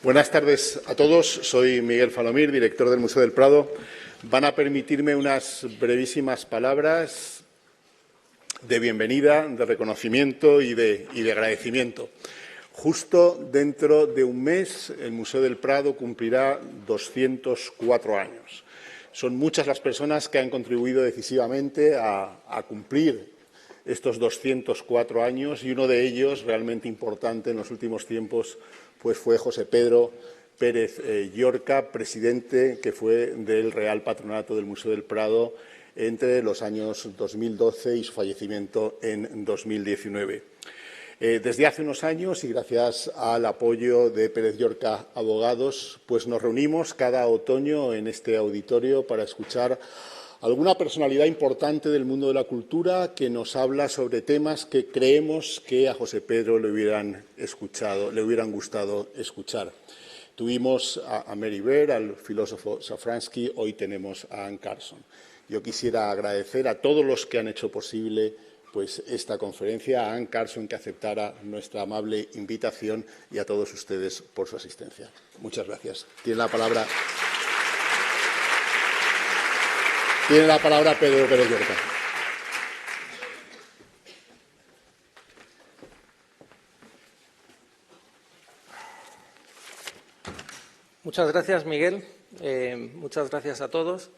Buenas tardes a todos. Soy Miguel Falomir, director del Museo del Prado. Van a permitirme unas brevísimas palabras de bienvenida, de reconocimiento y de agradecimiento. Justo dentro de un mes, el Museo del Prado cumplirá 204 años. Son muchas las personas que han contribuido decisivamente a cumplir estos 204 años y uno de ellos, realmente importante en los últimos tiempos, pues fue José Pedro Pérez-Llorca, presidente que fue del Real Patronato del Museo del Prado entre los años 2012 y su fallecimiento en 2019. Desde hace unos años y gracias al apoyo de Pérez-Llorca Abogados, pues nos reunimos cada otoño en este auditorio para escuchar alguna personalidad importante del mundo de la cultura que nos habla sobre temas que creemos que a José Pedro le hubieran gustado escuchar. Tuvimos a Mary Bear, al filósofo Safransky, hoy tenemos a Carson. Yo quisiera agradecer a todos los que han hecho posible pues, esta conferencia, a Carson que aceptara nuestra amable invitación y a todos ustedes por su asistencia. Muchas gracias. Tiene la palabra Pedro Pérez-Llorca. Muchas gracias, Miguel. Muchas gracias a todos.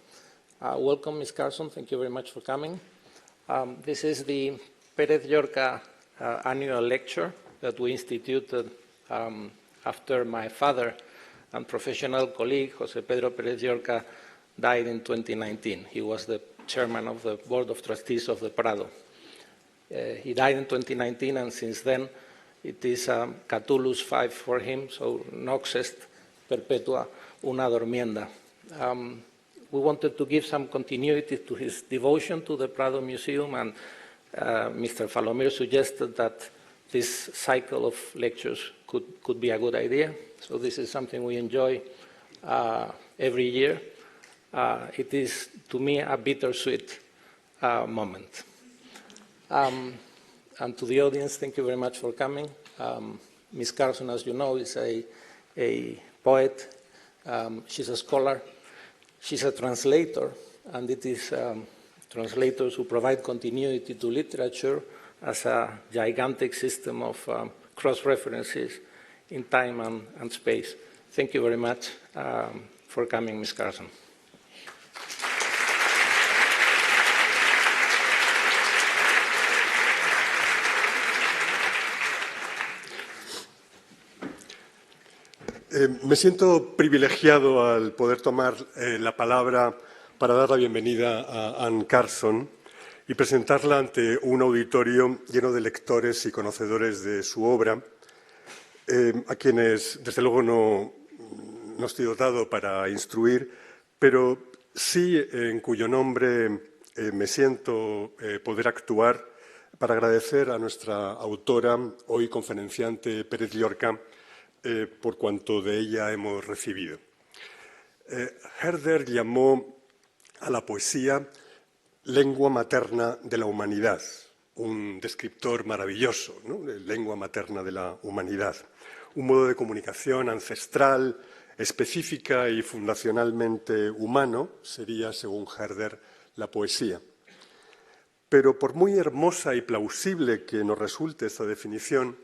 Welcome, Ms. Carson. Thank you very much for coming. This is the Pérez-Llorca annual lecture that we instituted after my father and professional colleague, José Pedro Pérez-Llorca, died in 2019. He was the chairman of the Board of Trustees of the Prado. He died in 2019, and since then it is Catullus 5 for him, so nox est perpetua una dormienda. We wanted to give some continuity to his devotion to the Prado Museum, and Mr. Falomir suggested that this cycle of lectures could be a good idea. So this is something we enjoy every year. It is, to me, a bittersweet moment. And to the audience, thank you very much for coming. Ms. Carson, as you know, is a poet. She's a scholar. She's a translator, and it is translators who provide continuity to literature as a gigantic system of cross-references in time and space. Thank you very much for coming, Ms. Carson. Me siento privilegiado al poder tomar la palabra para dar la bienvenida a Anne Carson y presentarla ante un auditorio lleno de lectores y conocedores de su obra, a quienes, desde luego, no estoy dotado para instruir, pero sí en cuyo nombre me siento poder actuar para agradecer a nuestra autora, hoy conferenciante Pérez-Llorca, por cuanto de ella hemos recibido. Herder llamó a la poesía lengua materna de la humanidad, un descriptor maravilloso, ¿no? Lengua materna de la humanidad, un modo de comunicación ancestral, específica y fundacionalmente humano, sería, según Herder, la poesía. Pero por muy hermosa y plausible que nos resulte esta definición,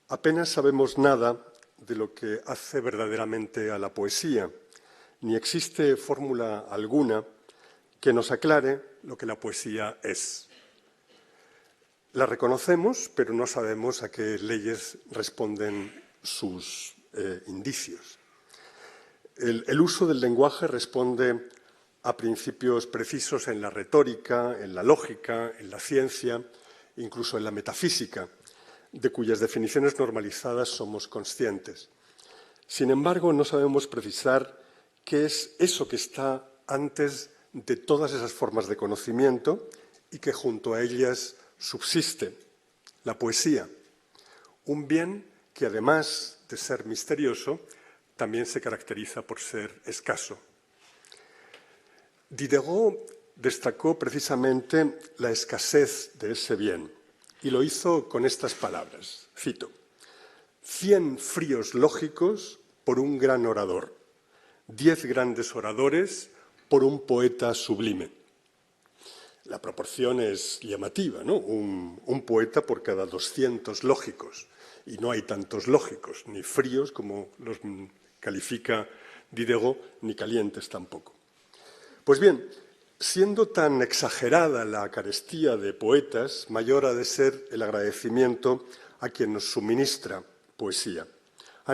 apenas sabemos nada de lo que hace verdaderamente a la poesía, ni existe fórmula alguna que nos aclare lo que la poesía es. La reconocemos, pero no sabemos a qué leyes responden sus indicios. El uso del lenguaje responde a principios precisos en la retórica, en la lógica, en la ciencia, incluso en la metafísica, de cuyas definiciones normalizadas somos conscientes. Sin embargo, no sabemos precisar qué es eso que está antes de todas esas formas de conocimiento y que junto a ellas subsiste, la poesía, un bien que además de ser misterioso, también se caracteriza por ser escaso. Diderot destacó precisamente la escasez de ese bien. Y lo hizo con estas palabras, cito: 100 fríos lógicos por un gran orador, 10 grandes oradores por un poeta sublime. La proporción es llamativa, ¿no? Un poeta por cada 200 lógicos. Y no hay tantos lógicos, ni fríos como los califica Diderot, ni calientes tampoco. Pues bien, siendo tan exagerada la carestía de poetas, mayor ha de ser el agradecimiento a quien nos suministra poesía.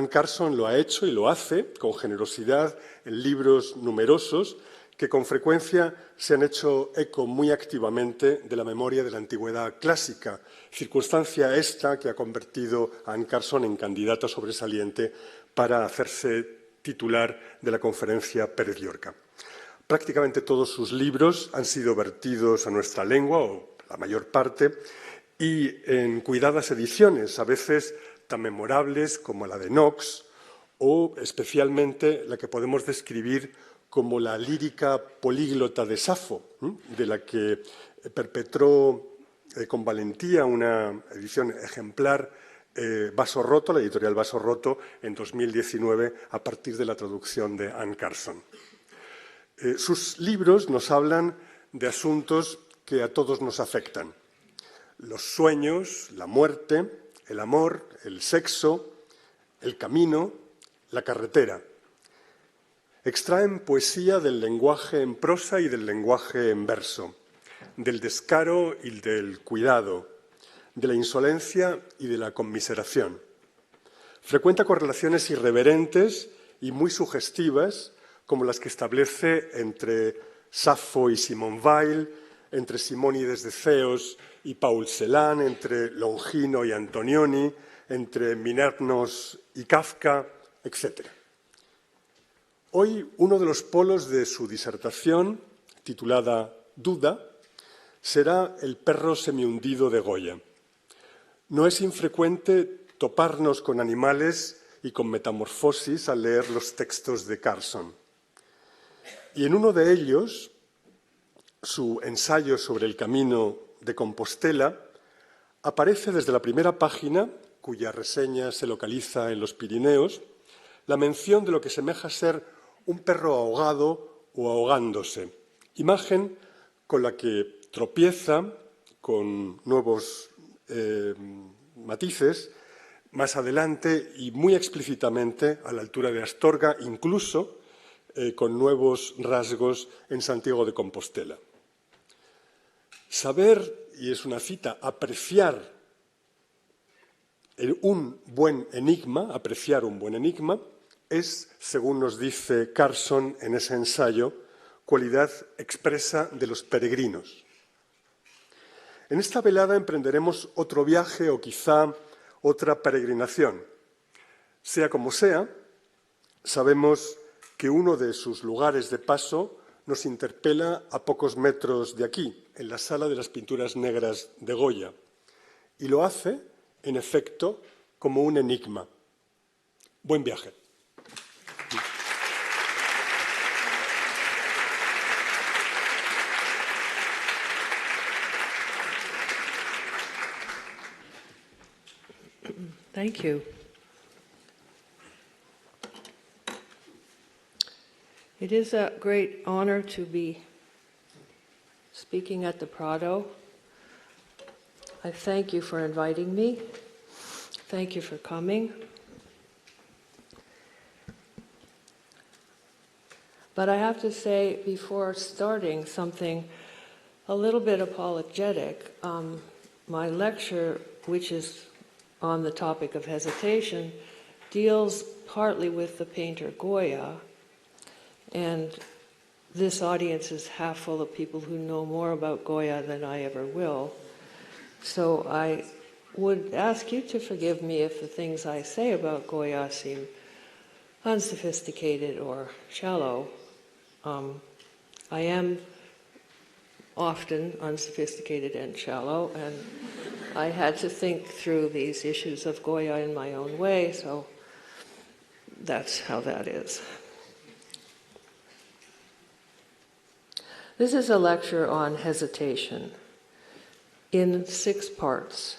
Carson lo ha hecho y lo hace con generosidad en libros numerosos que con frecuencia se han hecho eco muy activamente de la memoria de la antigüedad clásica, circunstancia esta que ha convertido a Carson en candidata sobresaliente para hacerse titular de la Conferencia Pérez-Llorca. Prácticamente todos sus libros han sido vertidos a nuestra lengua, o la mayor parte, y en cuidadas ediciones, a veces tan memorables como la de Knox, o especialmente la que podemos describir como la lírica políglota de Safo, de la que perpetró con valentía una edición ejemplar Vaso Roto, la editorial Vaso Roto, en 2019, a partir de la traducción de Carson. Sus libros nos hablan de asuntos que a todos nos afectan. Los sueños, la muerte, el amor, el sexo, el camino, la carretera. Extraen poesía del lenguaje en prosa y del lenguaje en verso, del descaro y del cuidado, de la insolencia y de la conmiseración. Frecuenta correlaciones irreverentes y muy sugestivas, como las que establece entre Safo y Simone Weil, entre Simónides de Ceos y Paul Celan, entre Longino y Antonioni, entre Minernos y Kafka, etc. Hoy, uno de los polos de su disertación, titulada Duda, será el perro semihundido de Goya. No es infrecuente toparnos con animales y con metamorfosis al leer los textos de Carson. Y en uno de ellos, su ensayo sobre el camino de Compostela, aparece desde la primera página, cuya reseña se localiza en los Pirineos, la mención de lo que semeja ser un perro ahogado o ahogándose, imagen con la que tropieza con nuevos matices más adelante y muy explícitamente a la altura de Astorga, incluso con nuevos rasgos en Santiago de Compostela. Saber, y es una cita, apreciar un buen enigma, es, según nos dice Carson en ese ensayo, cualidad expresa de los peregrinos. En esta velada emprenderemos otro viaje o quizá otra peregrinación. Sea como sea, sabemos que uno de sus lugares de paso nos interpela a pocos metros de aquí, en la Sala de las Pinturas Negras de Goya, y lo hace, en efecto, como un enigma. Buen viaje. Thank you. It is a great honor to be speaking at the Prado. I thank you for inviting me. Thank you for coming. But I have to say, before starting, something a little bit apologetic. My lecture, which is on the topic of hesitation, deals partly with the painter Goya, and this audience is half full of people who know more about Goya than I ever will. So I would ask you to forgive me if the things I say about Goya seem unsophisticated or shallow. I am often unsophisticated and shallow, and I had to think through these issues of Goya in my own way, so that's how that is. This is a lecture on hesitation in 6 parts.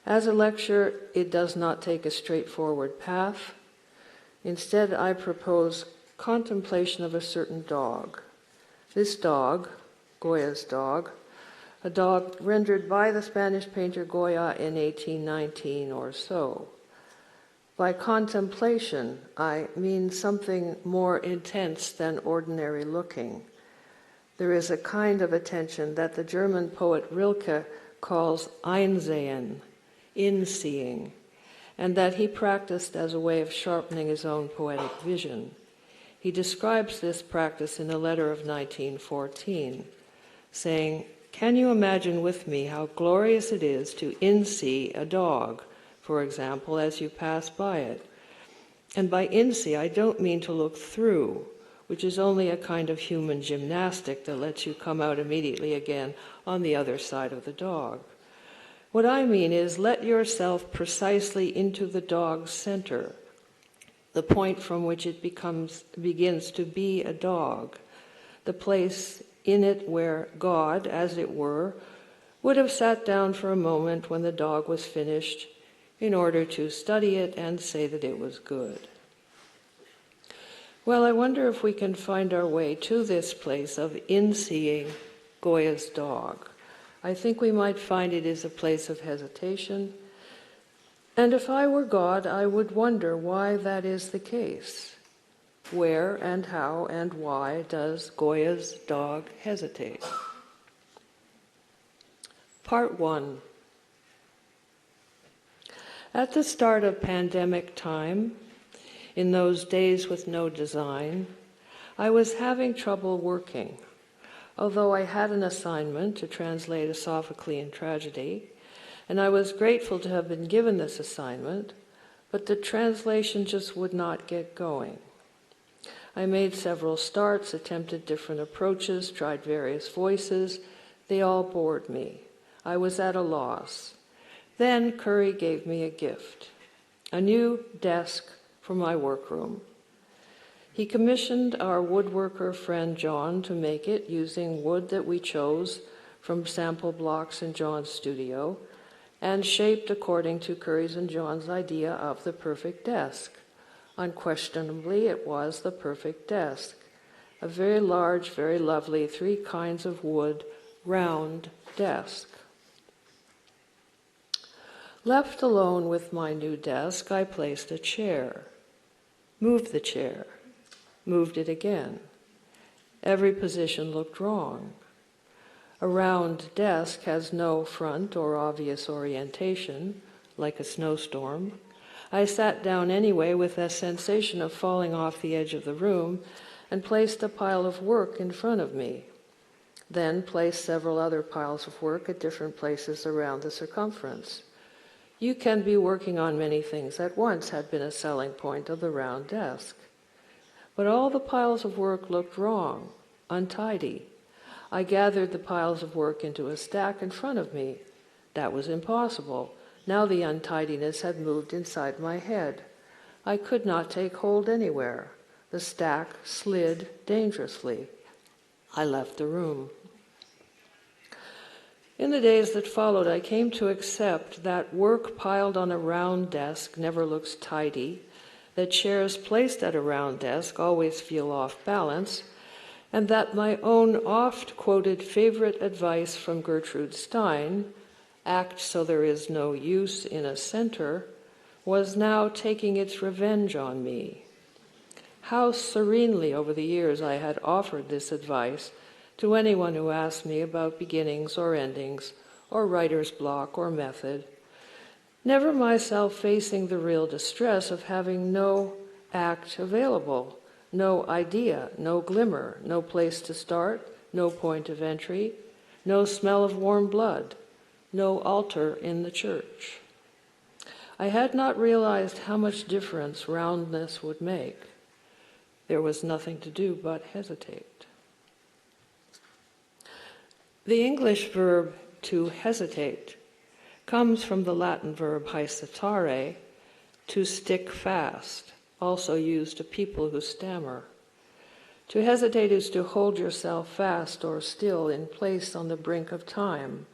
As a lecture, it does not take a straightforward path. Instead, I propose contemplation of a certain dog. This dog, Goya's dog, a dog rendered by the Spanish painter Goya in 1819 or so. By contemplation, I mean something more intense than ordinary looking. There is a kind of attention that the German poet Rilke calls Einsehen, in-seeing, and that he practiced as a way of sharpening his own poetic vision. He describes this practice in a letter of 1914, saying, "Can you imagine with me how glorious it is to in-see a dog, for example, as you pass by it? And by in-see, I don't mean to look through, which is only a kind of human gymnastic that lets you come out immediately again on the other side of the dog. What I mean is let yourself precisely into the dog's center, the point from which it begins to be a dog, the place in it where God, as it were, would have sat down for a moment when the dog was finished in order to study it and say that it was good." Well, I wonder if we can find our way to this place of in-seeing Goya's dog. I think we might find it is a place of hesitation, and if I were God, I would wonder why that is the case. Where and how and why does Goya's dog hesitate? Part 1. At the start of pandemic time, in those days with no design, I was having trouble working. Although I had an assignment to translate a Sophoclean tragedy, and I was grateful to have been given this assignment, but the translation just would not get going. I made several starts, attempted different approaches, tried various voices. They all bored me. I was at a loss. Then Curry gave me a gift, a new desk for my workroom. He commissioned our woodworker friend John to make it using wood that we chose from sample blocks in John's studio and shaped according to Curry's and John's idea of the perfect desk. Unquestionably, it was the perfect desk. A very large, very lovely, 3 kinds of wood, round desk. Left alone with my new desk, I placed a chair, moved the chair, moved it again. Every position looked wrong. A round desk has no front or obvious orientation, like a snowstorm. I sat down anyway with a sensation of falling off the edge of the room and placed a pile of work in front of me. Then placed several other piles of work at different places around the circumference. You can be working on many things at once had been a selling point of the round desk. But all the piles of work looked wrong, untidy. I gathered the piles of work into a stack in front of me. That was impossible. Now the untidiness had moved inside my head. I could not take hold anywhere. The stack slid dangerously. I left the room. In the days that followed, I came to accept that work piled on a round desk never looks tidy, that chairs placed at a round desk always feel off balance, and that my own oft-quoted favorite advice from Gertrude Stein, act so there is no use in a center, was now taking its revenge on me. How serenely over the years I had offered this advice to anyone who asked me about beginnings or endings, or writer's block or method, never myself facing the real distress of having no act available, no idea, no glimmer, no place to start, no point of entry, no smell of warm blood, no altar in the church. I had not realized how much difference roundness would make. There was nothing to do but hesitate. The English verb to hesitate comes from the Latin verb haesitare, to stick fast, also used to people who stammer. To hesitate is to hold yourself fast or still in place on the brink of time.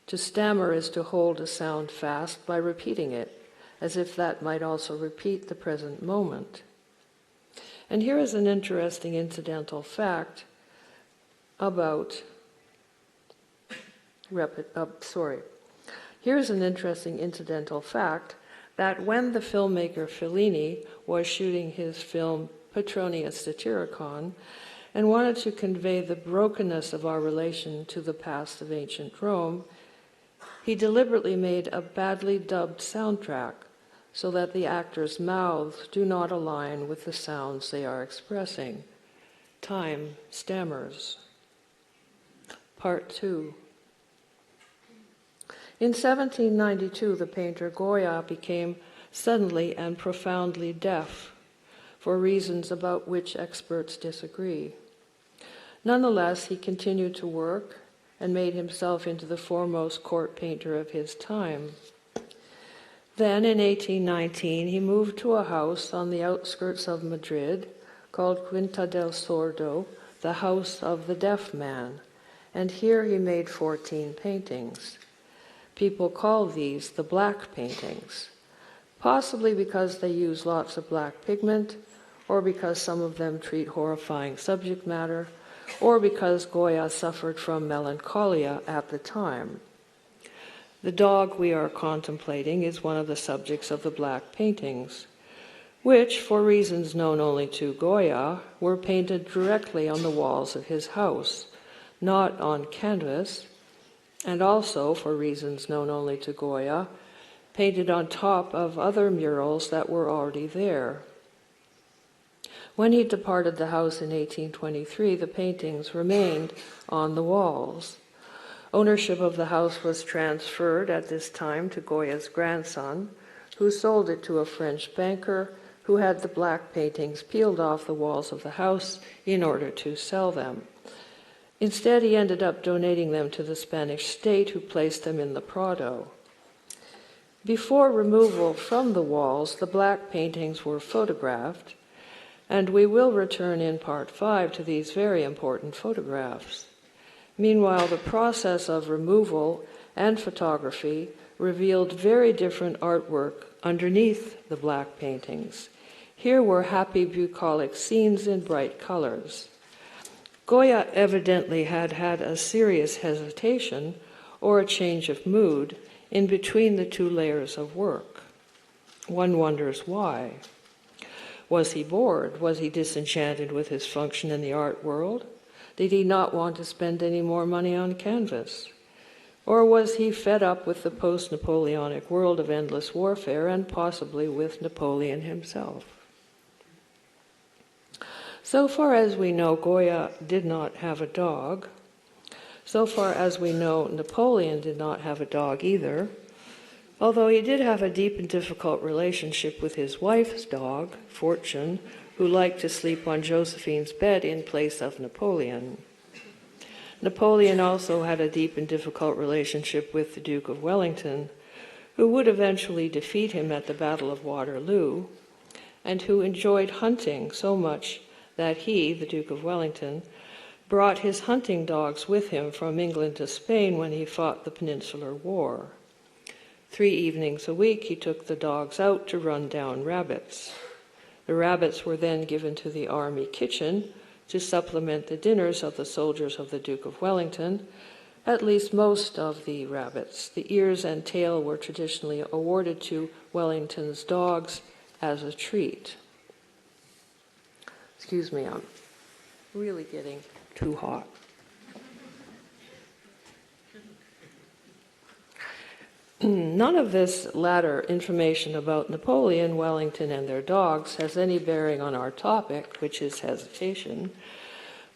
To stammer is to hold a sound fast by repeating it, as if that might also repeat the present moment. And here is an interesting incidental fact about Here's an interesting incidental fact that when the filmmaker Fellini was shooting his film Petronius Satyricon and wanted to convey the brokenness of our relation to the past of ancient Rome, he deliberately made a badly dubbed soundtrack so that the actors' mouths do not align with the sounds they are expressing. Time stammers. Part 2. In 1792, the painter Goya became suddenly and profoundly deaf, for reasons about which experts disagree. Nonetheless, he continued to work and made himself into the foremost court painter of his time. Then, in 1819, he moved to a house on the outskirts of Madrid called Quinta del Sordo, the House of the Deaf Man, and here he made 14 paintings. People call these the black paintings, possibly because they use lots of black pigment, or because some of them treat horrifying subject matter, or because Goya suffered from melancholia at the time. The dog we are contemplating is one of the subjects of the black paintings, which, for reasons known only to Goya, were painted directly on the walls of his house, not on canvas, and also, for reasons known only to Goya, painted on top of other murals that were already there. When he departed the house in 1823, the paintings remained on the walls. Ownership of the house was transferred at this time to Goya's grandson, who sold it to a French banker who had the black paintings peeled off the walls of the house in order to sell them. Instead, he ended up donating them to the Spanish state, who placed them in the Prado. Before removal from the walls, the black paintings were photographed, and we will return in Part 5 to these very important photographs. Meanwhile, the process of removal and photography revealed very different artwork underneath the black paintings. Here were happy bucolic scenes in bright colors. Goya evidently had had a serious hesitation or a change of mood in between the two layers of work. One wonders why. Was he bored? Was he disenchanted with his function in the art world? Did he not want to spend any more money on canvas? Or was he fed up with the post-Napoleonic world of endless warfare and possibly with Napoleon himself? So far as we know, Goya did not have a dog. So far as we know, Napoleon did not have a dog either, although he did have a deep and difficult relationship with his wife's dog, Fortune, who liked to sleep on Josephine's bed in place of Napoleon. Napoleon also had a deep and difficult relationship with the Duke of Wellington, who would eventually defeat him at the Battle of Waterloo, and who enjoyed hunting so much that he, the Duke of Wellington, brought his hunting dogs with him from England to Spain when he fought the Peninsular War. 3 evenings a week he took the dogs out to run down rabbits. The rabbits were then given to the army kitchen to supplement the dinners of the soldiers of the Duke of Wellington. At least most of the rabbits. The ears and tail were traditionally awarded to Wellington's dogs as a treat. Excuse me, I'm really getting too hot. None of this latter information about Napoleon, Wellington, and their dogs has any bearing on our topic, which is hesitation,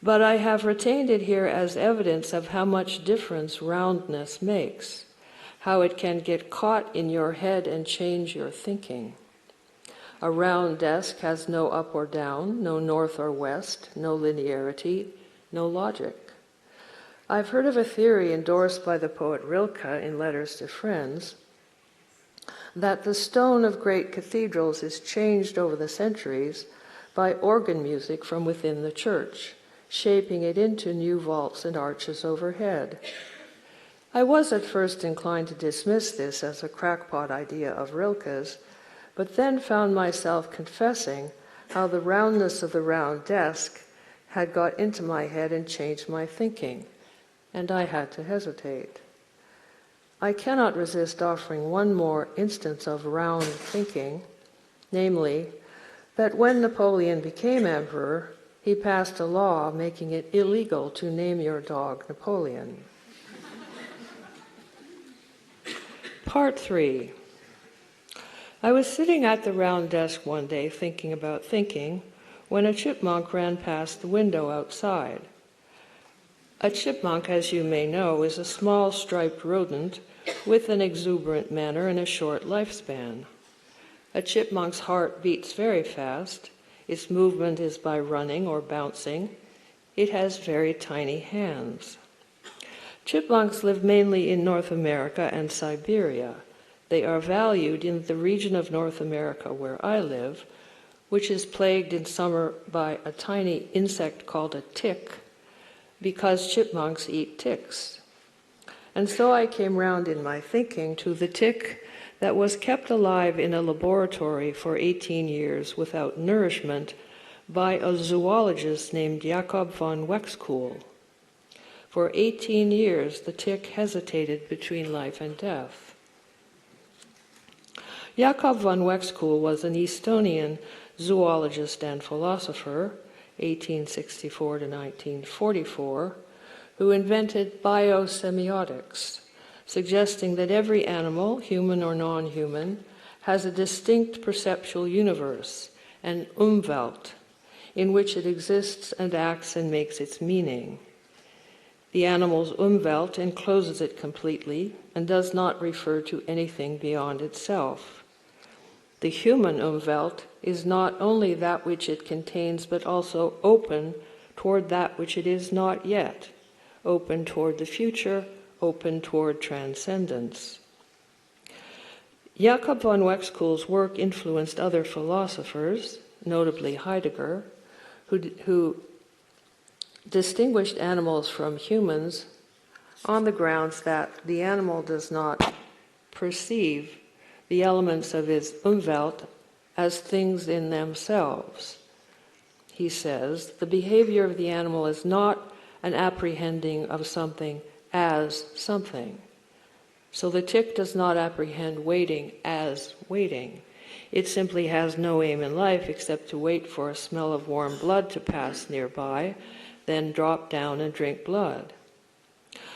but I have retained it here as evidence of how much difference roundness makes, how it can get caught in your head and change your thinking. A round desk has no up or down, no north or west, no linearity, no logic. I've heard of a theory endorsed by the poet Rilke in Letters to Friends that the stone of great cathedrals is changed over the centuries by organ music from within the church, shaping it into new vaults and arches overhead. I was at first inclined to dismiss this as a crackpot idea of Rilke's, but then found myself confessing how the roundness of the round desk had got into my head and changed my thinking, and I had to hesitate. I cannot resist offering one more instance of round thinking, namely, that when Napoleon became emperor, he passed a law making it illegal to name your dog Napoleon. Part 3. I was sitting at the round desk one day thinking about thinking when a chipmunk ran past the window outside. A chipmunk, as you may know, is a small striped rodent with an exuberant manner and a short lifespan. A chipmunk's heart beats very fast. Its movement is by running or bouncing. It has very tiny hands. Chipmunks live mainly in North America and Siberia. They are valued in the region of North America where I live, which is plagued in summer by a tiny insect called a tick, because chipmunks eat ticks. And so I came round in my thinking to the tick that was kept alive in a laboratory for 18 years without nourishment by a zoologist named Jacob von Wexkull. For 18 years, the tick hesitated between life and death. Jacob von Wexkull was an Estonian zoologist and philosopher, 1864 to 1944, who invented biosemiotics, suggesting that every animal, human or non-human, has a distinct perceptual universe, an Umwelt, in which it exists and acts and makes its meaning. The animal's Umwelt encloses it completely and does not refer to anything beyond itself. The human Umwelt is not only that which it contains, but also open toward that which it is not yet, open toward the future, open toward transcendence. Jacob von Wexkull's work influenced other philosophers, notably Heidegger, who distinguished animals from humans on the grounds that the animal does not perceive the elements of his Umwelt as things in themselves. He says, the behavior of the animal is not an apprehending of something as something. So the tick does not apprehend waiting as waiting. It simply has no aim in life except to wait for a smell of warm blood to pass nearby, then drop down and drink blood.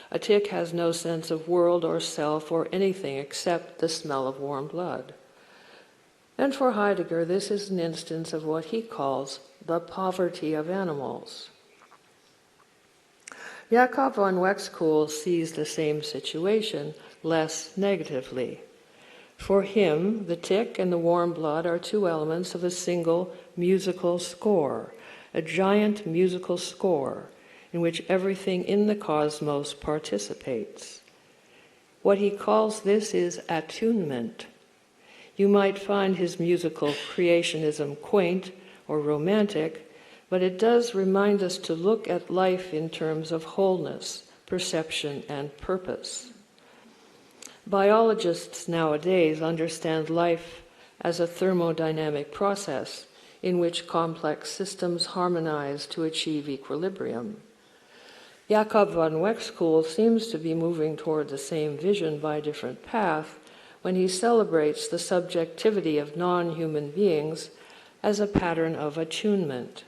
A tick has no sense of world or self or anything except the smell of warm blood. And for Heidegger, this is an instance of what he calls the poverty of animals. Jacob von Wexkull sees the same situation less negatively. For him, the tick and the warm blood are two elements of a single musical score, a giant musical score in which everything in the cosmos participates. What he calls this is attunement. You might find his musical creationism quaint or romantic, but it does remind us to look at life in terms of wholeness, perception, and purpose. Biologists nowadays understand life as a thermodynamic process in which complex systems harmonize to achieve equilibrium. Jacob von Wexkull seems to be moving toward the same vision by a different path when he celebrates the subjectivity of non-human beings as a pattern of attunement.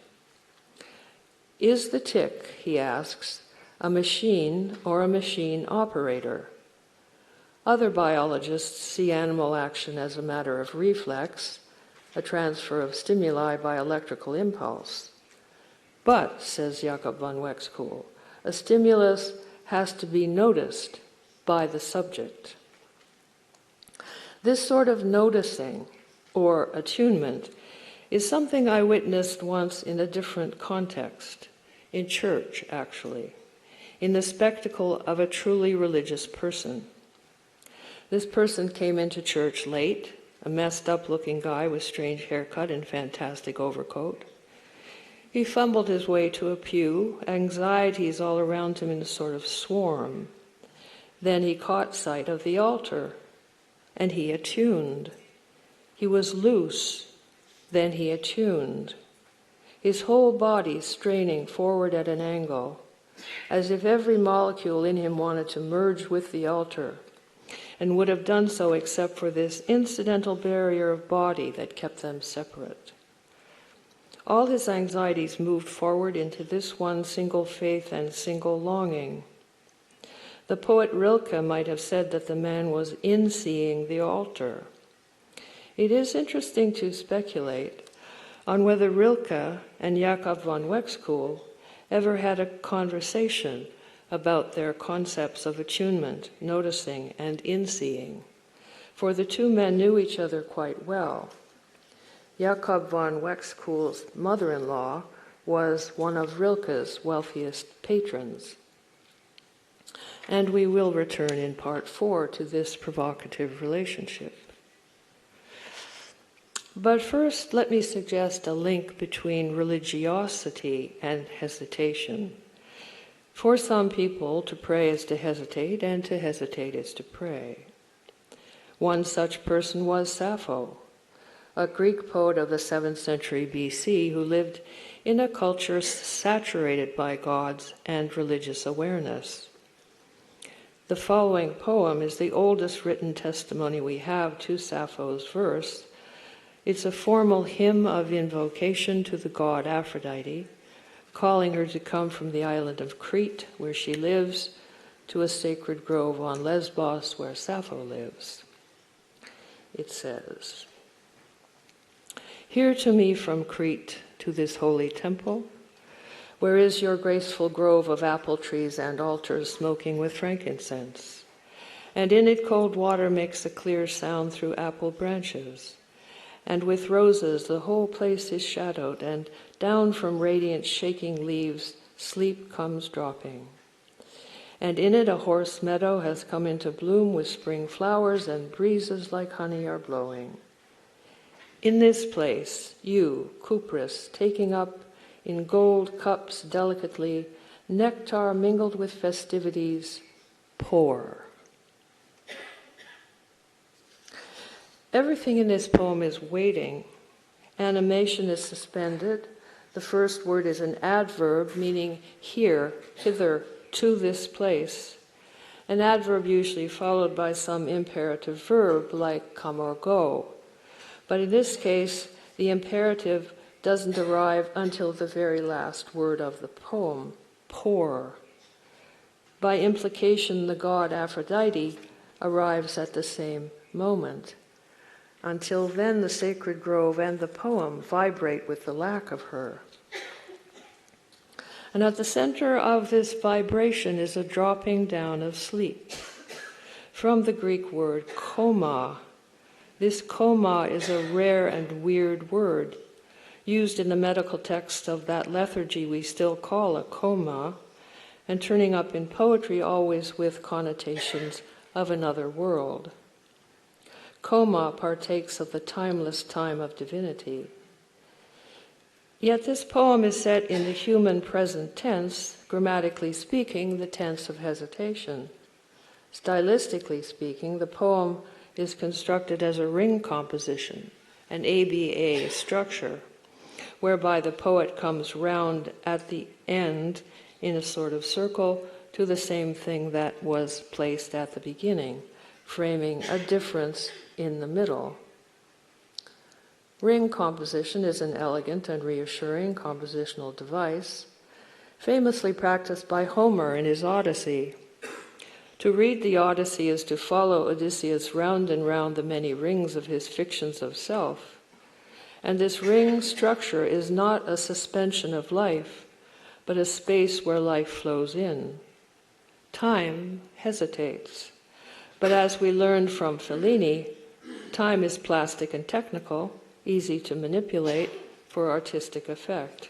Is the tick, he asks, a machine or a machine operator? Other biologists see animal action as a matter of reflex, a transfer of stimuli by electrical impulse. But, says Jacob von Wexkull, a stimulus has to be noticed by the subject. This sort of noticing, or attunement, is something I witnessed once in a different context, in church, actually, in the spectacle of a truly religious person. This person came into church late, a messed-up-looking guy with strange haircut and fantastic overcoat. He fumbled his way to a pew, anxieties all around him in a sort of swarm. Then he caught sight of the altar, and he attuned. He was loose, Then he attuned, his whole body straining forward at an angle, as if every molecule in him wanted to merge with the altar, and would have done so except for this incidental barrier of body that kept them separate. All his anxieties moved forward into this one single faith and single longing. The poet Rilke might have said that the man was in-seeing the altar. It is interesting to speculate on whether Rilke and Jacob von Wexkull ever had a conversation about their concepts of attunement, noticing, and in-seeing, for the two men knew each other quite well. Jacob von Wexkull's mother-in-law was one of Rilke's wealthiest patrons. And we will return in part 4 to this provocative relationship. But first, let me suggest a link between religiosity and hesitation. For some people, to pray is to hesitate, and to hesitate is to pray. One such person was Sappho, a Greek poet of the 7th century BC who lived in a culture saturated by gods and religious awareness. The following poem is the oldest written testimony we have to Sappho's verse. It's a formal hymn of invocation to the god Aphrodite, calling her to come from the island of Crete, where she lives, to a sacred grove on Lesbos, where Sappho lives. It says, "Hear to me from Crete to this holy temple, where is your graceful grove of apple trees and altars smoking with frankincense, and in it cold water makes a clear sound through apple branches. And with roses the whole place is shadowed, and down from radiant shaking leaves sleep comes dropping. And in it a horse meadow has come into bloom with spring flowers, and breezes like honey are blowing. In this place, you, Cuprous, taking up in gold cups delicately nectar mingled with festivities, pour." Everything in this poem is waiting. Animation is suspended. The first word is an adverb, meaning here, hither, to this place. An adverb usually followed by some imperative verb, like come or go. But in this case, the imperative doesn't arrive until the very last word of the poem, pour. By implication, the god Aphrodite arrives at the same moment. Until then, the sacred grove and the poem vibrate with the lack of her. And at the center of this vibration is a dropping down of sleep. From the Greek word coma, this coma is a rare and weird word, used in the medical text of that lethargy we still call a coma, and turning up in poetry always with connotations of another world. Coma partakes of the timeless time of divinity. Yet this poem is set in the human present tense, grammatically speaking, the tense of hesitation. Stylistically speaking, the poem is constructed as a ring composition, an ABA structure, whereby the poet comes round at the end in a sort of circle to the same thing that was placed at the beginning, framing a difference in the middle. Ring composition is an elegant and reassuring compositional device, famously practiced by Homer in his Odyssey. To read the Odyssey is to follow Odysseus round and round the many rings of his fictions of self. And this ring structure is not a suspension of life, but a space where life flows in. Time hesitates. But as we learned from Fellini, time is plastic and technical, easy to manipulate for artistic effect.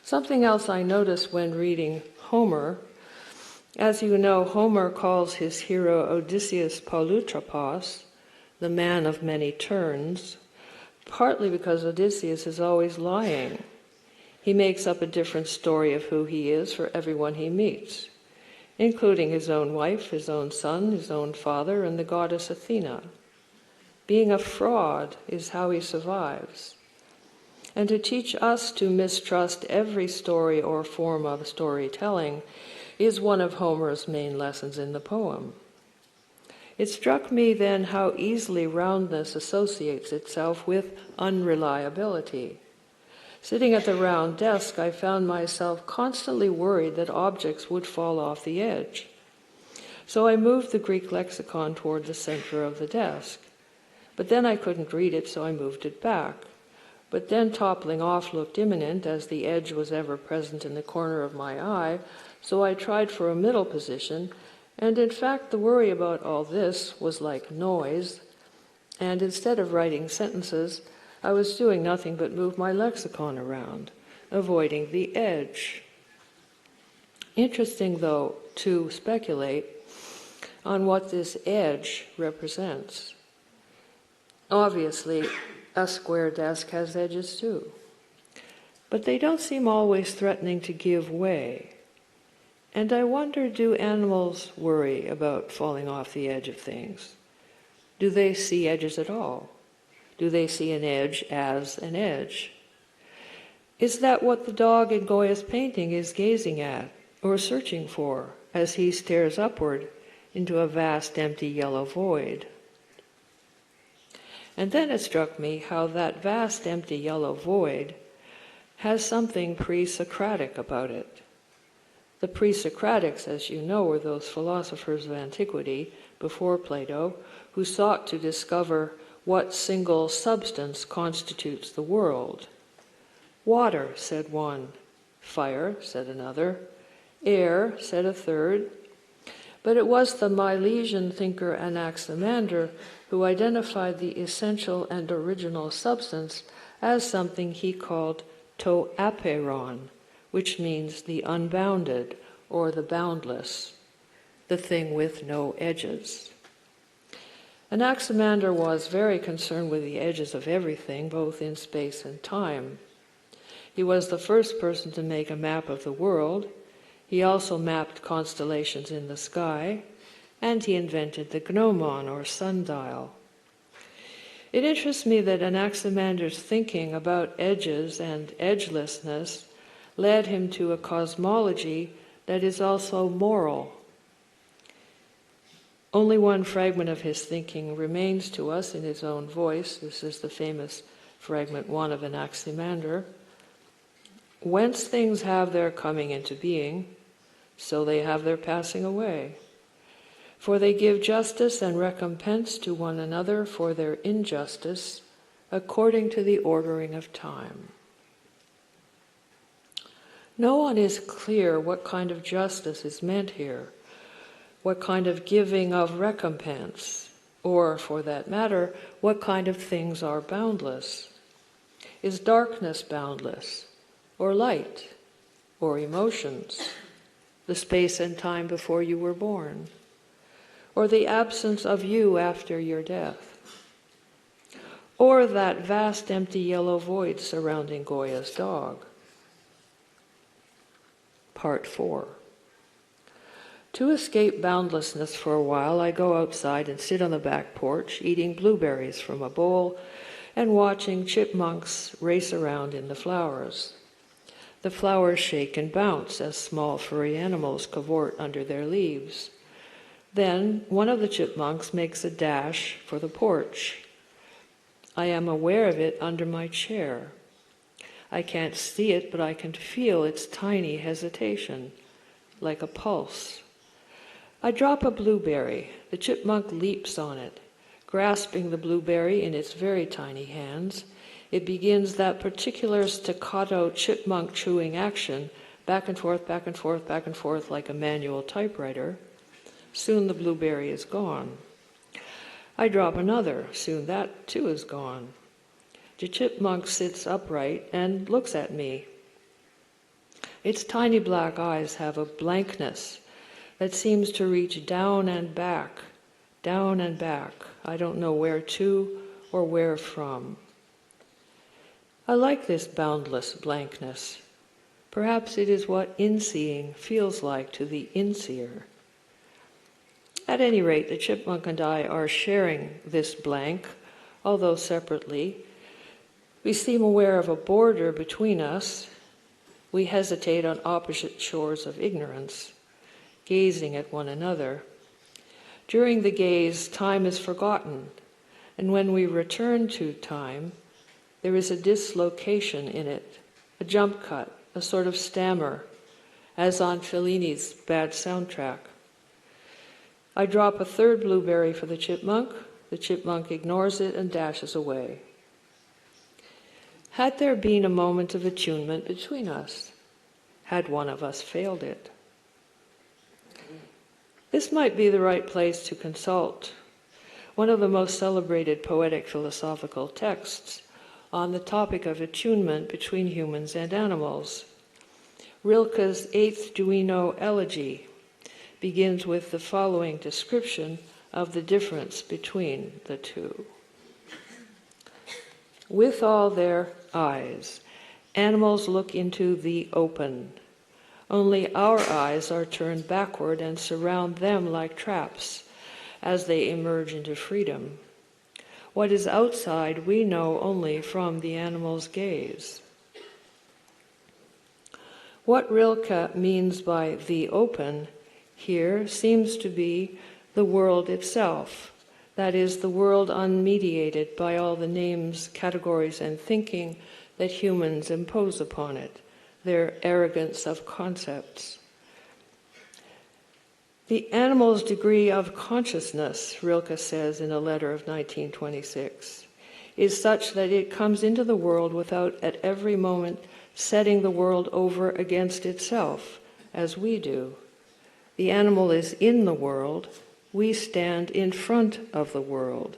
Something else I noticed when reading Homer, as you know, Homer calls his hero Odysseus Polytropos, the man of many turns, partly because Odysseus is always lying. He makes up a different story of who he is for everyone he meets, including his own wife, his own son, his own father, and the goddess Athena. Being a fraud is how he survives. And to teach us to mistrust every story or form of storytelling is one of Homer's main lessons in the poem. It struck me then how easily roundness associates itself with unreliability. Sitting at the round desk, I found myself constantly worried that objects would fall off the edge. So I moved the Greek lexicon toward the center of the desk. But then I couldn't read it, so I moved it back. But then toppling off looked imminent, as the edge was ever present in the corner of my eye, so I tried for a middle position, and in fact the worry about all this was like noise, and instead of writing sentences, I was doing nothing but move my lexicon around, avoiding the edge. Interesting, though, to speculate on what this edge represents. Obviously, a square desk has edges too, but they don't seem always threatening to give way. And I wonder, do animals worry about falling off the edge of things? Do they see edges at all? Do they see an edge as an edge? Is that what the dog in Goya's painting is gazing at or searching for as he stares upward into a vast empty yellow void? And then it struck me how that vast empty yellow void has something pre-Socratic about it. The pre-Socratics, as you know, were those philosophers of antiquity, before Plato, who sought to discover what single substance constitutes the world. Water, said one. Fire, said another. Air, said a third. But it was the Milesian thinker Anaximander who identified the essential and original substance as something he called to apeiron, which means the unbounded or the boundless, the thing with no edges. Anaximander was very concerned with the edges of everything, both in space and time. He was the first person to make a map of the world. He also mapped constellations in the sky, and he invented the gnomon, or sundial. It interests me that Anaximander's thinking about edges and edgelessness led him to a cosmology that is also moral. Only one fragment of his thinking remains to us in his own voice. This is the famous fragment 1 of Anaximander. Whence things have their coming into being, so they have their passing away. For they give justice and recompense to one another for their injustice, according to the ordering of time. No one is clear what kind of justice is meant here, what kind of giving of recompense, or, for that matter, what kind of things are boundless. Is darkness boundless, or light, or emotions, the space and time before you were born, or the absence of you after your death, or that vast empty yellow void surrounding Goya's dog? Part 4. To escape boundlessness for a while, I go outside and sit on the back porch, eating blueberries from a bowl and watching chipmunks race around in the flowers. The flowers shake and bounce as small furry animals cavort under their leaves. Then one of the chipmunks makes a dash for the porch. I am aware of it under my chair. I can't see it, but I can feel its tiny hesitation, like a pulse. I drop a blueberry. The chipmunk leaps on it. Grasping the blueberry in its very tiny hands, it begins that particular staccato chipmunk chewing action, back and forth, back and forth, back and forth, like a manual typewriter. Soon the blueberry is gone. I drop another. Soon that too is gone. The chipmunk sits upright and looks at me. Its tiny black eyes have a blankness that seems to reach down and back, down and back. I don't know where to or where from. I like this boundless blankness. Perhaps it is what in-seeing feels like to the in-seer. At any rate, the chipmunk and I are sharing this blank, although separately. We seem aware of a border between us. We hesitate on opposite shores of ignorance, gazing at one another. During the gaze, time is forgotten, and when we return to time, there is a dislocation in it, a jump cut, a sort of stammer, as on Fellini's bad soundtrack. I drop a third blueberry for the chipmunk ignores it and dashes away. Had there been a moment of attunement between us? Had one of us failed it? This might be the right place to consult one of the most celebrated poetic philosophical texts on the topic of attunement between humans and animals. Rilke's Eighth Duino Elegy begins with the following description of the difference between the two. With all their eyes, animals look into the open. Only our eyes are turned backward and surround them like traps as they emerge into freedom. What is outside we know only from the animal's gaze. What Rilke means by the open here seems to be the world itself, that is, the world unmediated by all the names, categories, and thinking that humans impose upon it, their arrogance of concepts. The animal's degree of consciousness, Rilke says in a letter of 1926, is such that it comes into the world without at every moment setting the world over against itself, as we do. The animal is in the world, we stand in front of the world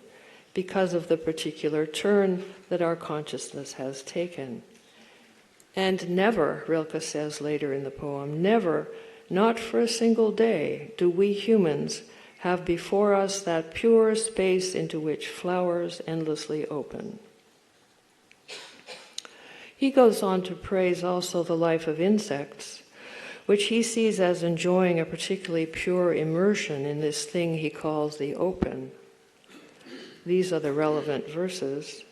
because of the particular turn that our consciousness has taken. And never, Rilke says later in the poem, never, not for a single day, do we humans have before us that pure space into which flowers endlessly open. He goes on to praise also the life of insects, which he sees as enjoying a particularly pure immersion in this thing he calls the open. These are the relevant verses.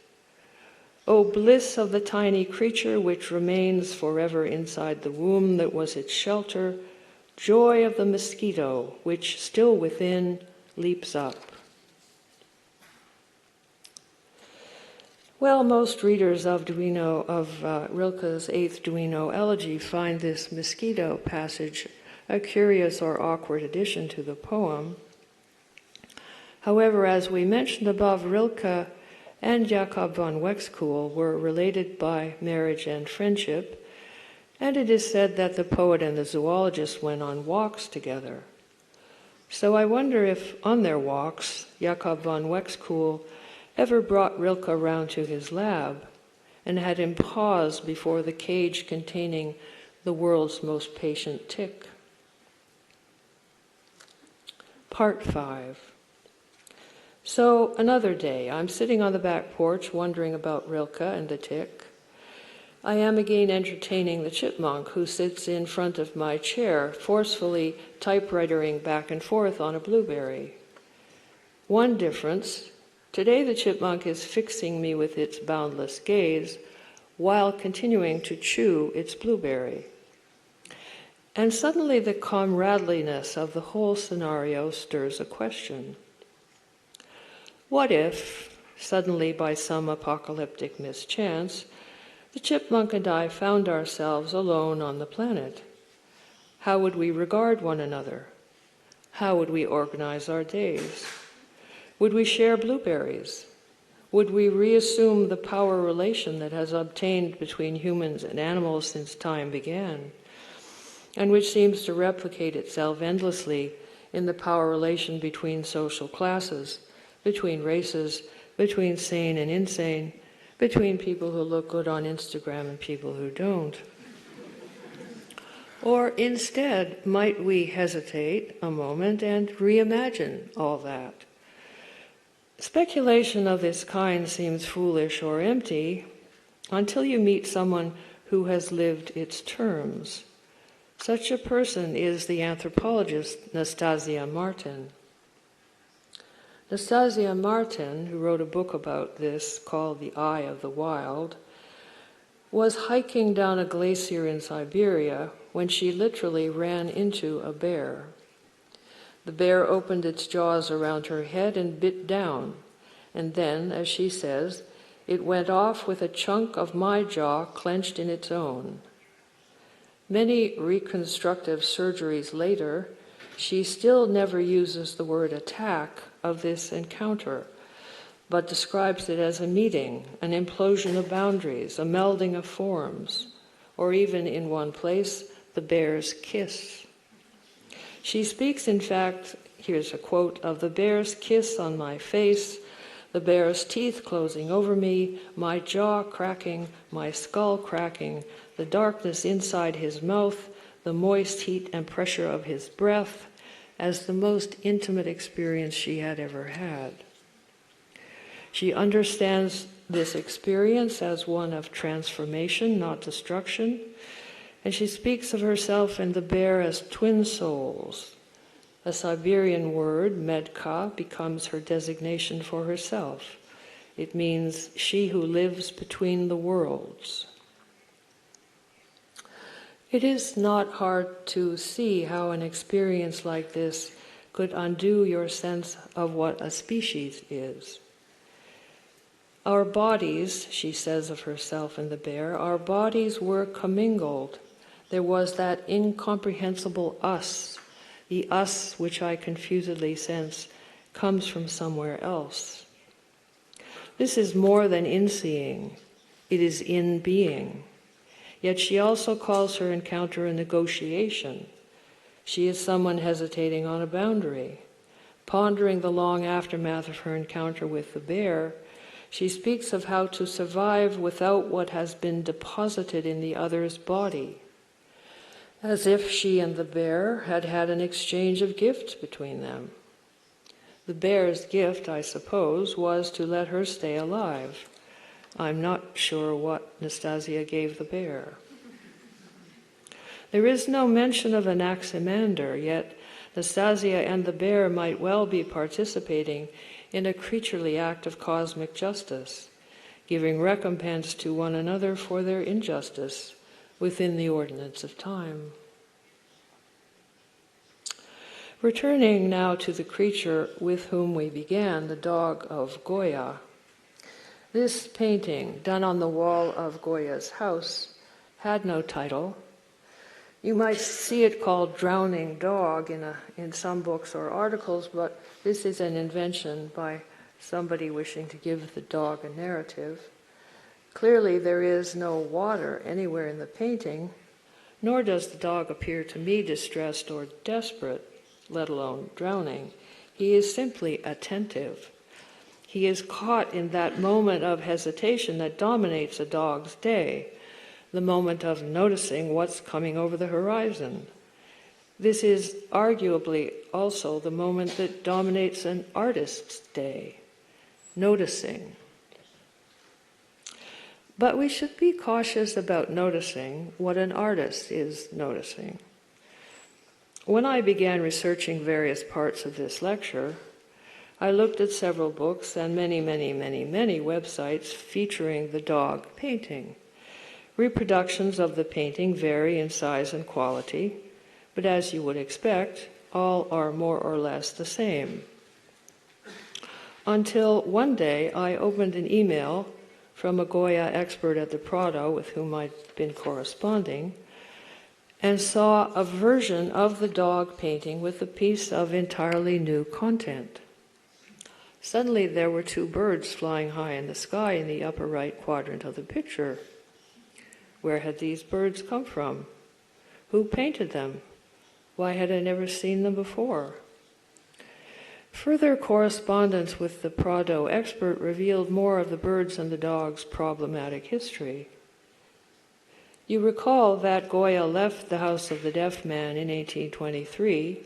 O bliss of the tiny creature which remains forever inside the womb that was its shelter, joy of the mosquito which still within leaps up. Well, most readers of Rilke's Eighth Duino Elegy find this mosquito passage a curious or awkward addition to the poem. However, as we mentioned above, Rilke and Jacob von Wexkull were related by marriage and friendship, and it is said that the poet and the zoologist went on walks together. So I wonder if, on their walks, Jacob von Wexkull ever brought Rilke round to his lab and had him pause before the cage containing the world's most patient tick. Part 5. So another day, I'm sitting on the back porch wondering about Rilke and the tick. I am again entertaining the chipmunk who sits in front of my chair, forcefully typewritering back and forth on a blueberry. One difference: today the chipmunk is fixing me with its boundless gaze while continuing to chew its blueberry. And suddenly the comradeliness of the whole scenario stirs a question. What if, suddenly by some apocalyptic mischance, the chipmunk and I found ourselves alone on the planet? How would we regard one another? How would we organize our days? Would we share blueberries? Would we reassume the power relation that has obtained between humans and animals since time began, and which seems to replicate itself endlessly in the power relation between social classes, between races, between sane and insane, between people who look good on Instagram and people who don't? Or instead, might we hesitate a moment and reimagine all that? Speculation of this kind seems foolish or empty until you meet someone who has lived its terms. Such a person is the anthropologist Nastasia Martin. Nastasia Martin, who wrote a book about this called The Eye of the Wild, was hiking down a glacier in Siberia when she literally ran into a bear. The bear opened its jaws around her head and bit down, and then, as she says, it went off with a chunk of my jaw clenched in its own. Many reconstructive surgeries later, she still never uses the word attack of this encounter, but describes it as a meeting, an implosion of boundaries, a melding of forms, or even in one place, the bear's kiss. She speaks, in fact, here's a quote, of the bear's kiss on my face, the bear's teeth closing over me, my jaw cracking, my skull cracking, the darkness inside his mouth, the moist heat and pressure of his breath, as the most intimate experience she had ever had. She understands this experience as one of transformation, not destruction, and she speaks of herself and the bear as twin souls. A Siberian word, medka, becomes her designation for herself. It means she who lives between the worlds. It is not hard to see how an experience like this could undo your sense of what a species is. Our bodies, she says of herself and the bear, our bodies were commingled. There was that incomprehensible us, the us which I confusedly sense comes from somewhere else. This is more than in-seeing, it is in-being. Yet she also calls her encounter a negotiation. She is someone hesitating on a boundary. Pondering the long aftermath of her encounter with the bear, she speaks of how to survive without what has been deposited in the other's body, as if she and the bear had had an exchange of gifts between them. The bear's gift, I suppose, was to let her stay alive. I'm not sure what Nastasia gave the bear. There is no mention of Anaximander, yet Nastasia and the bear might well be participating in a creaturely act of cosmic justice, giving recompense to one another for their injustice within the ordinance of time. Returning now to the creature with whom we began, the dog of Goya. This painting, done on the wall of Goya's house, had no title. You might see it called Drowning Dog in some books or articles, but this is an invention by somebody wishing to give the dog a narrative. Clearly there is no water anywhere in the painting, nor does the dog appear to me distressed or desperate, let alone drowning. He is simply attentive. He is caught in that moment of hesitation that dominates a dog's day, the moment of noticing what's coming over the horizon. This is arguably also the moment that dominates an artist's day, noticing. But we should be cautious about noticing what an artist is noticing. When I began researching various parts of this lecture, I looked at several books and many websites featuring the dog painting. Reproductions of the painting vary in size and quality, but as you would expect, all are more or less the same. Until one day I opened an email from a Goya expert at the Prado with whom I'd been corresponding, and saw a version of the dog painting with a piece of entirely new content. Suddenly there were two birds flying high in the sky in the upper right quadrant of the picture. Where had these birds come from? Who painted them? Why had I never seen them before? Further correspondence with the Prado expert revealed more of the birds and the dog's problematic history. You recall that Goya left the House of the Deaf Man in 1823,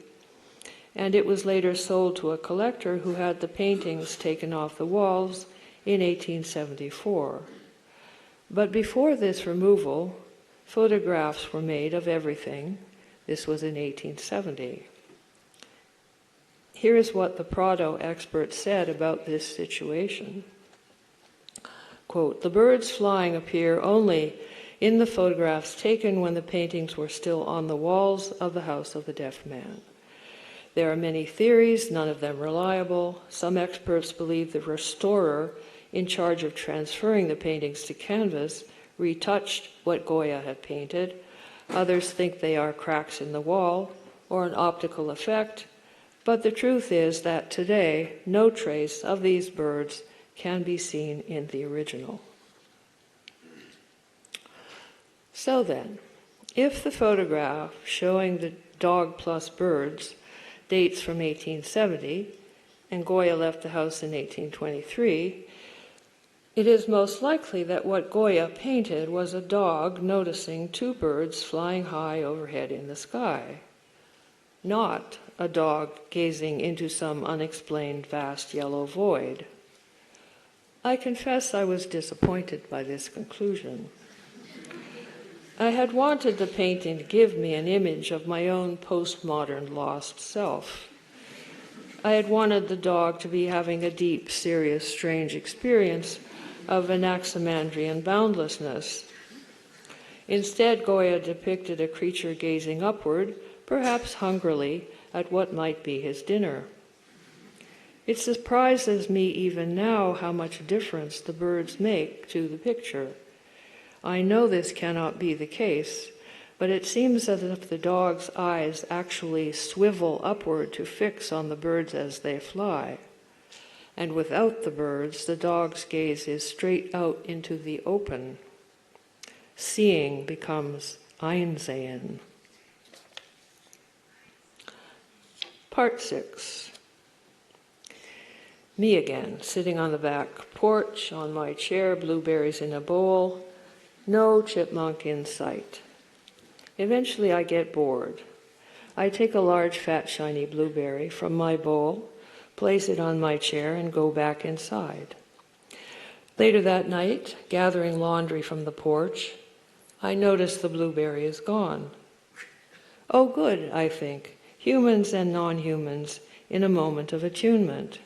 and it was later sold to a collector who had the paintings taken off the walls in 1874. But before this removal, photographs were made of everything. This was in 1870. Here is what the Prado expert said about this situation. Quote, "The birds flying appear only in the photographs taken when the paintings were still on the walls of the house of the deaf man. There are many theories, none of them reliable. Some experts believe the restorer in charge of transferring the paintings to canvas retouched what Goya had painted. Others think they are cracks in the wall or an optical effect, but the truth is that today no trace of these birds can be seen in the original." So then, if the photograph showing the dog plus birds dates from 1870, and Goya left the house in 1823, it is most likely that what Goya painted was a dog noticing two birds flying high overhead in the sky, not a dog gazing into some unexplained vast yellow void. I confess I was disappointed by this conclusion. I had wanted the painting to give me an image of my own postmodern lost self. I had wanted the dog to be having a deep, serious, strange experience of Anaximandrian boundlessness. Instead, Goya depicted a creature gazing upward, perhaps hungrily, at what might be his dinner. It surprises me even now how much difference the birds make to the picture. I know this cannot be the case, but it seems as if the dog's eyes actually swivel upward to fix on the birds as they fly. And without the birds, the dog's gaze is straight out into the open. Seeing becomes einsehen. Part 6. Me again, sitting on the back porch, on my chair, blueberries in a bowl, no chipmunk in sight. Eventually I get bored. I take a large, fat, shiny blueberry from my bowl, place it on my chair, and go back inside. Later that night, gathering laundry from the porch, I notice the blueberry is gone. Oh, good, I think, humans and non-humans in a moment of attunement.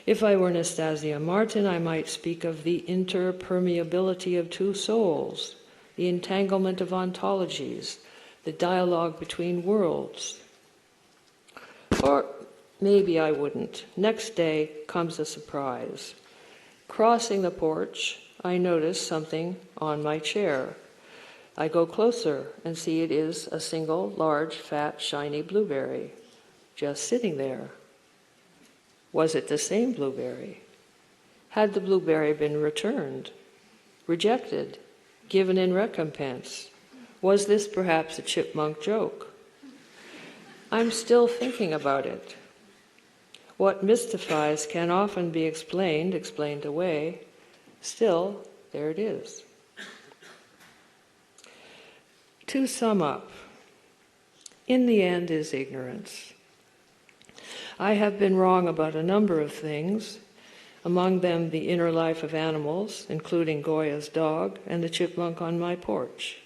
If I were Nastasia Martin, I might speak of the interpermeability of two souls, the entanglement of ontologies, the dialogue between worlds. Or maybe I wouldn't. Next day comes a surprise. Crossing the porch, I notice something on my chair. I go closer and see it is a single, large, fat, shiny blueberry, just sitting there. Was it the same blueberry? Had the blueberry been returned, rejected, given in recompense? Was this perhaps a chipmunk joke? I'm still thinking about it. What mystifies can often be explained away. Still, there it is. To sum up, in the end is ignorance. I have been wrong about a number of things, among them the inner life of animals, including Goya's dog and the chipmunk on my porch.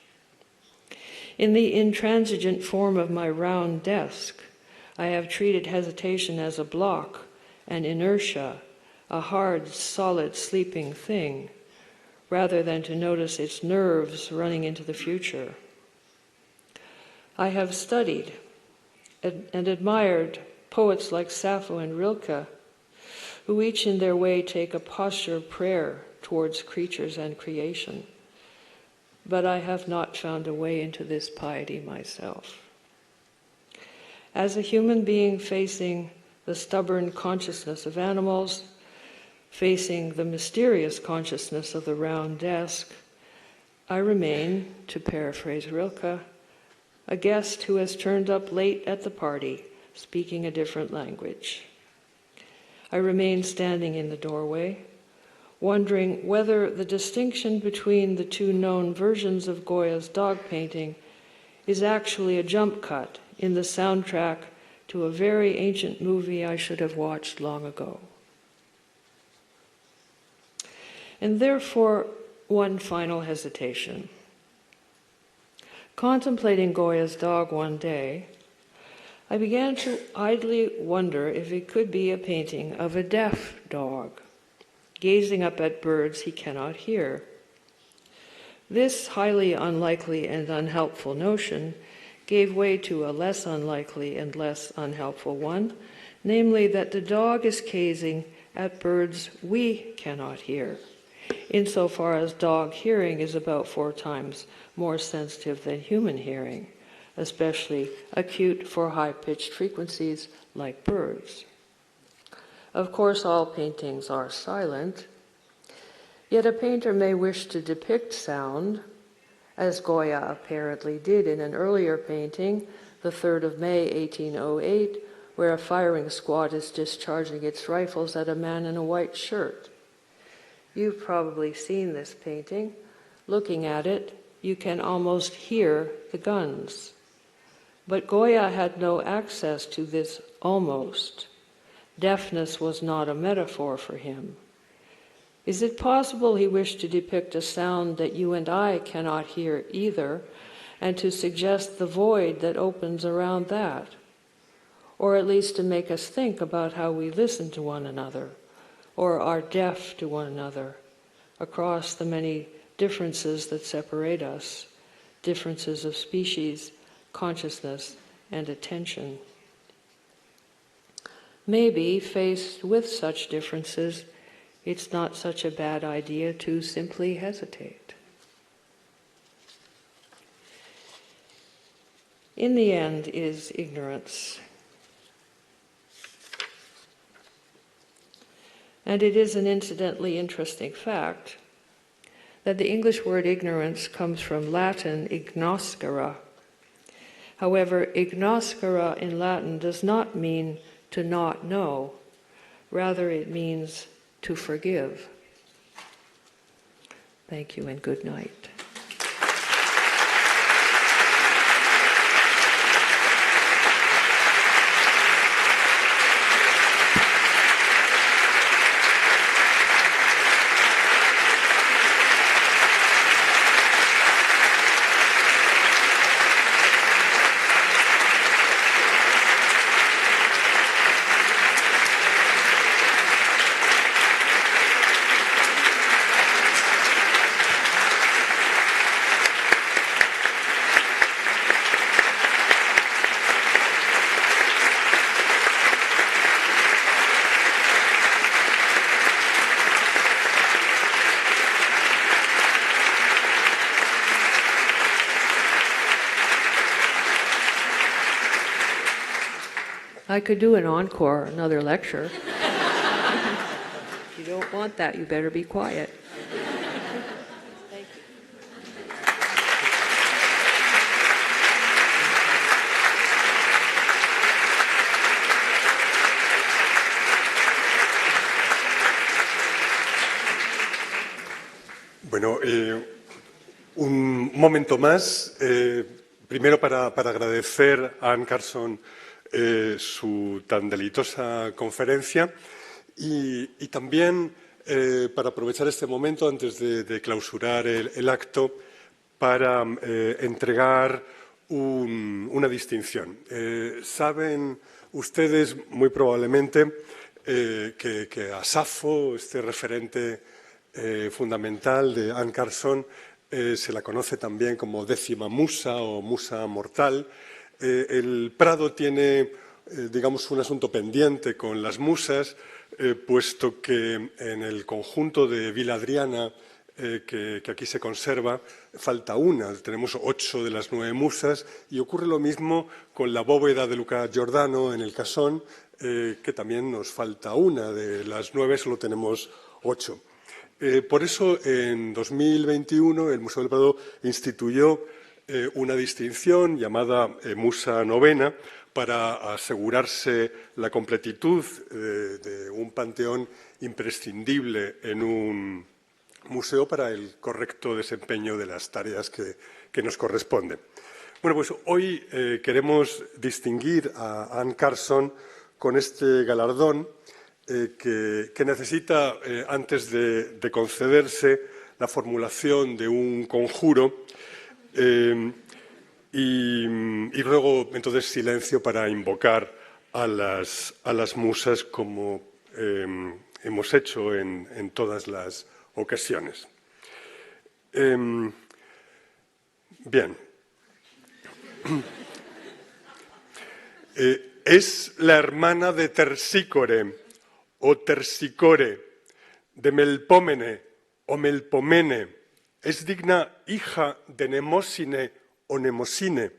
In the intransigent form of my round desk, I have treated hesitation as a block, an inertia, a hard, solid, sleeping thing, rather than to notice its nerves running into the future. I have studied and admired poets like Sappho and Rilke, who each in their way take a posture of prayer towards creatures and creation. But I have not found a way into this piety myself. As a human being facing the stubborn consciousness of animals, facing the mysterious consciousness of the round desk, I remain, to paraphrase Rilke, a guest who has turned up late at the party, speaking a different language. I remain standing in the doorway, wondering whether the distinction between the two known versions of Goya's dog painting is actually a jump cut in the soundtrack to a very ancient movie I should have watched long ago. And therefore, one final hesitation. Contemplating Goya's dog one day, I began to idly wonder if it could be a painting of a deaf dog, gazing up at birds he cannot hear. This highly unlikely and unhelpful notion gave way to a less unlikely and less unhelpful one, namely that the dog is gazing at birds we cannot hear, insofar as dog hearing is about 4 times more sensitive than human hearing, especially acute for high-pitched frequencies like birds. Of course, all paintings are silent, yet a painter may wish to depict sound, as Goya apparently did in an earlier painting, the 3rd of May, 1808, where a firing squad is discharging its rifles at a man in a white shirt. You've probably seen this painting. Looking at it, you can almost hear the guns. But Goya had no access to this almost. Deafness was not a metaphor for him. Is it possible he wished to depict a sound that you and I cannot hear either, and to suggest the void that opens around that? Or at least to make us think about how we listen to one another, or are deaf to one another, across the many differences that separate us, differences of species, consciousness, and attention. Maybe, faced with such differences, it's not such a bad idea to simply hesitate. In the end is ignorance. And it is an incidentally interesting fact that the English word ignorance comes from Latin ignoscere. However, ignoscere in Latin does not mean to not know. Rather, it means to forgive. Thank you and good night. I could do an encore, another lecture. If you don't want that, you better be quiet. Thank you. Bueno, un momento más, primero para agradecer a Anne Carson su tan deleitosa conferencia y también para aprovechar este momento antes de clausurar el acto para entregar una distinción. Saben ustedes muy probablemente que a Safo, este referente fundamental de Anne Carson, se la conoce también como 10ª musa o musa mortal. El Prado tiene, digamos, un asunto pendiente con las musas, puesto que en el conjunto de Villa Adriana que aquí se conserva, falta una. Tenemos 8 de las 9 musas y ocurre lo mismo con la bóveda de Luca Giordano en el Casón, que también nos falta una. De las 9 solo tenemos 8. Por eso, en 2021, el Museo del Prado instituyó una distinción llamada Musa Novena para asegurarse la completitud de un panteón imprescindible en un museo para el correcto desempeño de las tareas que nos corresponden. Bueno, pues hoy queremos distinguir a Anne Carson con este galardón que necesita, antes de concederse, la formulación de un conjuro y luego entonces silencio para invocar a las musas como hemos hecho en todas las ocasiones. Bien. Es la hermana de Tersícore o Tersicore, de Melpómene o Melpomene. Es digna hija de Nemósine o Nemosine,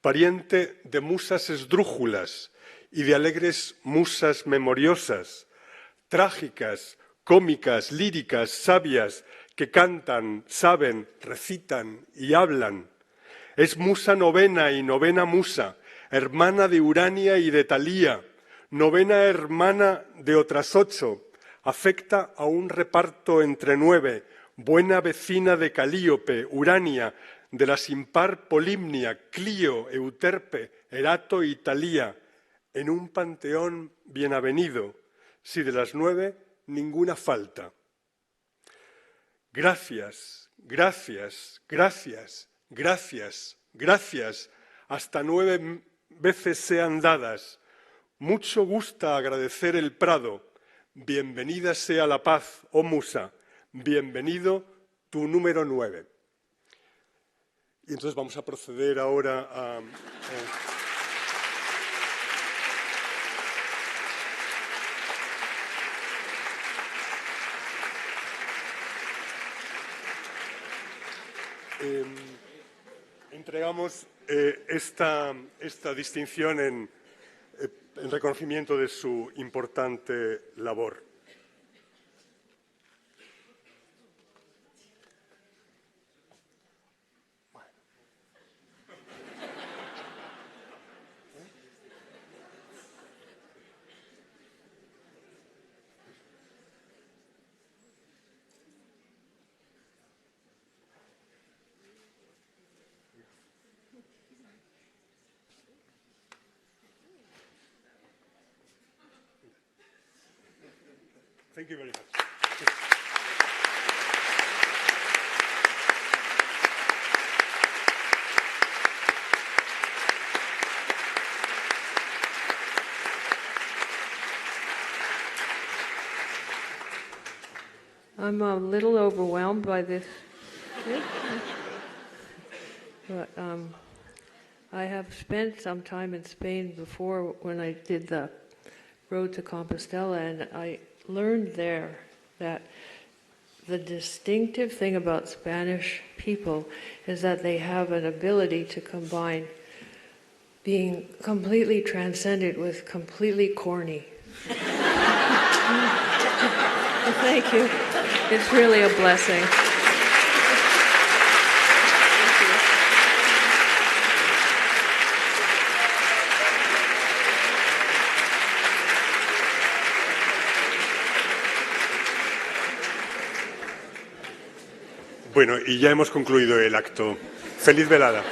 pariente de musas esdrújulas y de alegres musas memoriosas, trágicas, cómicas, líricas, sabias, que cantan, saben, recitan y hablan. Es musa novena y novena musa, hermana de Urania y de Talía, novena hermana de otras 8, afecta a un reparto entre 9, buena vecina de Calíope, Urania, de la sin par Polimnia, Clío, Euterpe, Erato y Talía, en un panteón bien avenido, si de las 9 ninguna falta. Gracias, gracias, gracias, gracias, gracias, hasta 9 veces sean dadas. Mucho gusta agradecer el prado. Bienvenida sea la paz, oh musa. Bienvenido tu número 9. Y entonces vamos a proceder ahora a... entregamos esta distinción en reconocimiento de su importante labor. Thank you very much. I'm a little overwhelmed by this, but I have spent some time in Spain before when I did the road to Compostela, and I learned there that the distinctive thing about Spanish people is that they have an ability to combine being completely transcendent with completely corny. Thank you. It's really a blessing. Bueno, y ya hemos concluido el acto. Feliz velada.